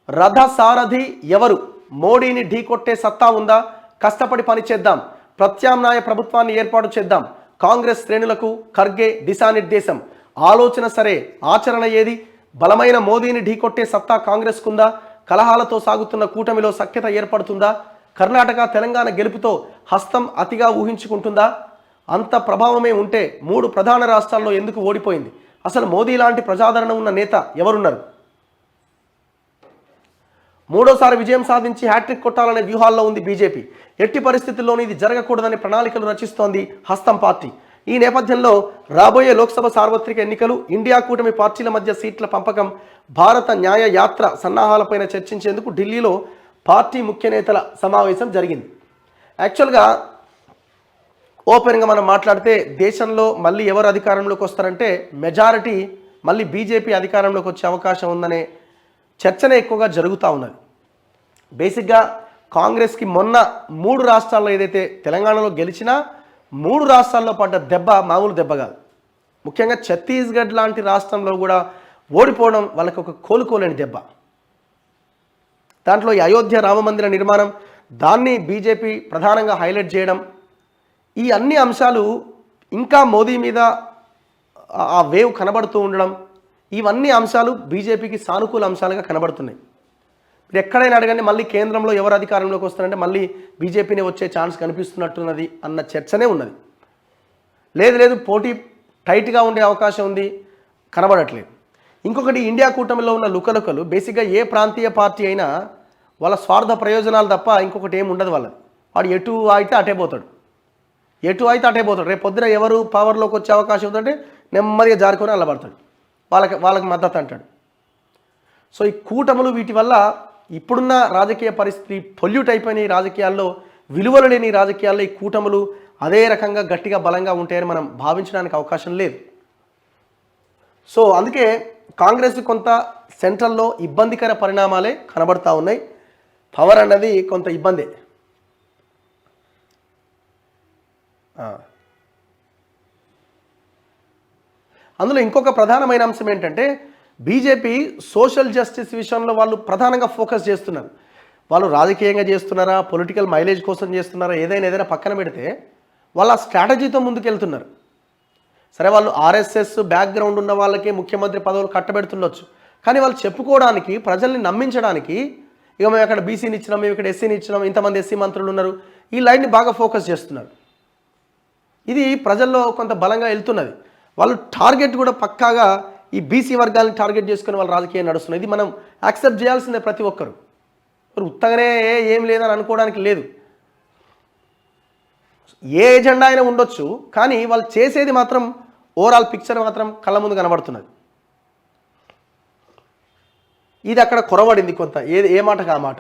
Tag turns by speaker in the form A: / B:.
A: రథ సారథి ఎవరు? మోడీని ఢీకొట్టే సత్తా ఉందా? కష్టపడి పనిచేద్దాం, ప్రత్యామ్నాయ ప్రభుత్వాన్ని ఏర్పాటు చేద్దాం. కాంగ్రెస్ శ్రేణులకు ఖర్గే దిశానిర్దేశం. ఆలోచన సరే, ఆచరణ ఏది? బలమైన మోదీని ఢీకొట్టే సత్తా కాంగ్రెస్కుందా? కలహాలతో సాగుతున్న కూటమిలో సఖ్యత ఏర్పడుతుందా? కర్ణాటక తెలంగాణ గెలుపుతో హస్తం అతిగా ఊహించుకుంటుందా? అంత ప్రభావమే ఉంటే 3 ప్రధాన రాష్ట్రాల్లో ఎందుకు ఓడిపోయింది? అసలు మోదీ లాంటి ప్రజాదరణ ఉన్న నేత ఎవరున్నారు? మూడోసారి విజయం సాధించి హ్యాట్రిక్ కొట్టాలనే వ్యూహాల్లో ఉంది బీజేపీ. ఎట్టి పరిస్థితుల్లోనూ ఇది జరగకూడదని ప్రణాళికలు రచిస్తోంది హస్తం పార్టీ. ఈ నేపథ్యంలో రాబోయే లోక్సభ సార్వత్రిక ఎన్నికలు, ఇండియా కూటమి పార్టీల మధ్య సీట్ల పంపకం, భారత న్యాయ యాత్ర సన్నాహాలపైన చర్చించేందుకు ఢిల్లీలో పార్టీ ముఖ్య నేతల సమావేశం జరిగింది. యాక్చువల్గా ఓపెన్గా మనం మాట్లాడితే దేశంలో మళ్ళీ ఎవరు అధికారంలోకి వస్తారంటే మెజారిటీ మళ్ళీ బీజేపీ అధికారంలోకి వచ్చే అవకాశం ఉందనే చర్చనే ఎక్కువగా జరుగుతూ ఉన్నది. బేసిక్గా కాంగ్రెస్కి మొన్న 3 రాష్ట్రాల్లో ఏదైతే తెలంగాణలో గెలిచినా 3 రాష్ట్రాల్లో పడ్డ దెబ్బ మామూలు దెబ్బ కాదు. ముఖ్యంగా ఛత్తీస్గఢ్ లాంటి రాష్ట్రంలో కూడా ఓడిపోవడం వాళ్ళకి ఒక కోలుకోలేని దెబ్బ. దాంట్లో ఈ అయోధ్య రామమందిర నిర్మాణం, దాన్ని బీజేపీ ప్రధానంగా హైలైట్ చేయడం, ఈ అన్ని అంశాలు ఇంకా మోదీ మీద ఆ వేవ్ కనబడుతూ ఉండడం, ఇవన్నీ అంశాలు బీజేపీకి సానుకూల అంశాలుగా కనబడుతున్నాయి. మీరు ఎక్కడైనా అడగండి, మళ్ళీ కేంద్రంలో ఎవరు అధికారంలోకి వస్తారంటే మళ్ళీ బీజేపీనే వచ్చే ఛాన్స్ కనిపిస్తున్నట్టున్నది అన్న చర్చనే ఉన్నది. లేదు పోటీ టైట్గా ఉండే అవకాశం ఉంది, కనబడట్లేదు. ఇంకొకటి, ఇండియా కూటమిలో ఉన్న లుకలుకలు బేసిక్గా ఏ ప్రాంతీయ పార్టీ అయినా వాళ్ళ స్వార్థ ప్రయోజనాలు తప్ప ఇంకొకటి ఏమి ఉండదు వాళ్ళది. వాడు ఎటు అయితే అటే పోతాడు. రేపు పొద్దున ఎవరు పవర్లోకి వచ్చే అవకాశం ఉందంటే నెమ్మదిగా జారుకొని అల్లబడతాడు, వాళ్ళకి మద్దతు అంటాడు. సో ఈ కూటములు వీటి వల్ల ఇప్పుడున్న రాజకీయ పరిస్థితి పొల్యూట్ అయిపోయిన ఈ రాజకీయాల్లో, విలువలు లేని రాజకీయాల్లో ఈ కూటములు అదే రకంగా గట్టిగా బలంగా ఉంటాయని మనం భావించడానికి అవకాశం లేదు. సో అందుకే కాంగ్రెస్ కొంత సెంట్రల్లో ఇబ్బందికర పరిణామాలే కనబడతా ఉన్నాయి. పవర్ అన్నది కొంత ఇబ్బందే. అందులో ఇంకొక ప్రధానమైన అంశం ఏంటంటే బీజేపీ సోషల్ జస్టిస్ విషయంలో వాళ్ళు ప్రధానంగా ఫోకస్ చేస్తున్నారు. వాళ్ళు రాజకీయంగా చేస్తున్నారా, పొలిటికల్ మైలేజ్ కోసం చేస్తున్నారా, ఏదైనా పక్కన పెడితే వాళ్ళ స్ట్రాటజీతో ముందుకెళ్తున్నారు. సరే, వాళ్ళు ఆర్ఎస్ఎస్ బ్యాక్గ్రౌండ్ ఉన్న వాళ్ళకే ముఖ్యమంత్రి పదవులు కట్టబెడుతుండొచ్చు, కానీ వాళ్ళు చెప్పుకోవడానికి, ప్రజల్ని నమ్మించడానికి ఇక మేము ఇక్కడ బీసీని ఇచ్చినాం, మేము ఇక్కడ ఎస్సీని ఇచ్చినాం, ఇంతమంది ఎస్సీ మంత్రులు ఉన్నారు, ఈ లైన్ని బాగా ఫోకస్ చేస్తున్నారు. ఇది ప్రజల్లో కొంత బలంగా వెళ్తున్నది. వాళ్ళు టార్గెట్ కూడా పక్కాగా ఈ బీసీ వర్గాలను టార్గెట్ చేసుకుని వాళ్ళ రాజకీయం నడుస్తున్నది. ఇది మనం యాక్సెప్ట్ చేయాల్సిందే ప్రతి ఒక్కరు. ఉత్తగానే ఏం లేదని అనుకోవడానికి లేదు. ఏ ఎజెండా అయినా ఉండొచ్చు, కానీ వాళ్ళు చేసేది మాత్రం ఓవరాల్ పిక్చర్ మాత్రం కళ్ళ ముందు కనబడుతున్నది. ఇది అక్కడ కొరవడింది కొంత, ఏ మాటకు ఆ మాట.